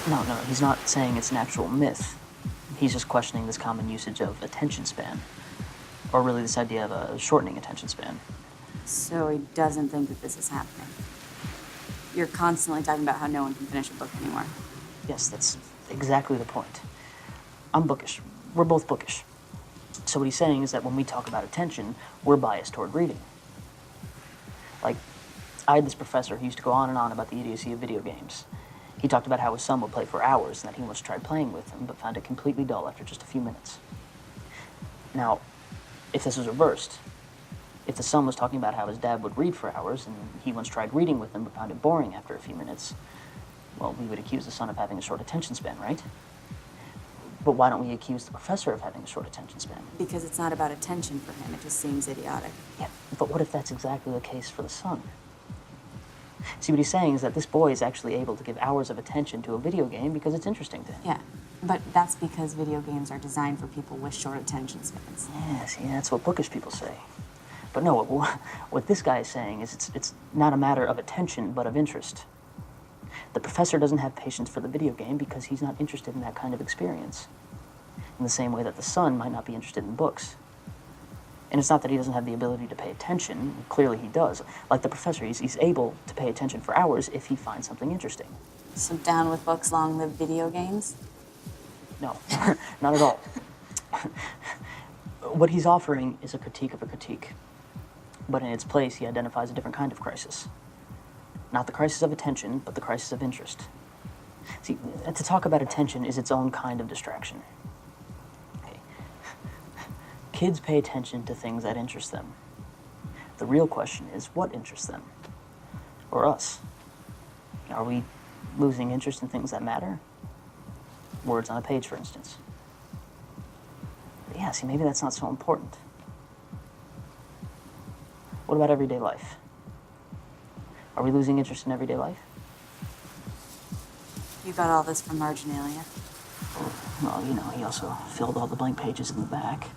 No, he's not saying it's an actual myth. He's just questioning this common usage of attention span, or really this idea of a shortening attention span. So he doesn't think that this is happening. You're constantly talking about how no one can finish a book anymore. Yes, that's exactly the point. I'm bookish. We're both bookish. So what he's saying is that when we talk about attention, we're biased toward reading. Like, I had this professor who used to go on and on about the idiocy of video games. He talked about how his son would play for hours and that he once tried playing with him, but found it completely dull after just a few minutes. Now, if this was reversed, if the son was talking about how his dad would read for hours and he once tried reading with him but found it boring after a few minutes, well, we would accuse the son of having a short attention span, right? But why don't we accuse the professor of having a short attention span? Because it's not about attention for him. It just seems idiotic. Yeah, but what if that's exactly the case for the son? See, what he's saying is that this boy is actually able to give hours of attention to a video game because it's interesting to him. Yeah, but that's because video games are designed for people with short attention spans. Yeah, see, that's what bookish people say. But no, what this guy is saying is it's not a matter of attention, but of interest. The professor doesn't have patience for the video game because he's not interested in that kind of experience. In the same way that the son might not be interested in books. And it's not that he doesn't have the ability to pay attention. Clearly he does. Like the professor, he's able to pay attention for hours if he finds something interesting. So down with books, long live video games? No, not at all. What he's offering is a critique of a critique. But in its place, he identifies a different kind of crisis. Not the crisis of attention, but the crisis of interest. See, to talk about attention is its own kind of distraction. Okay. Kids pay attention to things that interest them. The real question is, what interests them? Or us? Are we losing interest in things that matter? Words on a page, for instance. But yeah, see, maybe that's not so important. What about everyday life? Are we losing interest in everyday life? You got all this from Marginalia? Well, you know, he also filled all the blank pages in the back.